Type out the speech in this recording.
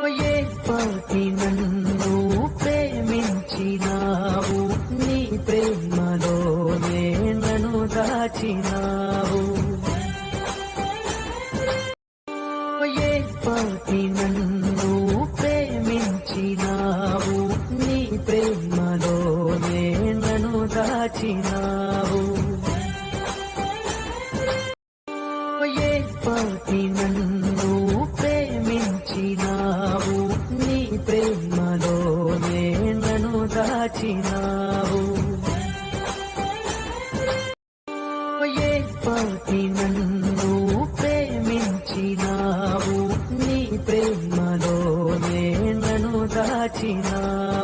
ఏ పాపి నన్ను ప్రేమించినావు, నీ ప్రేమలోనే నన్ను దాచినావు. ఏ పాపి నన్ను ప్రేమించినావు, నీ ప్రేమలోనే నన్ను దాచినావు. ఏ పాపి నన్ను ప్రేమించినావు, నీ ప్రేమలోనే నన్ను దాచినావు. ఏ పాపి నన్ను ప్రేమించినావు, నీ ప్రేమలోనే నన్ను దాచినావు.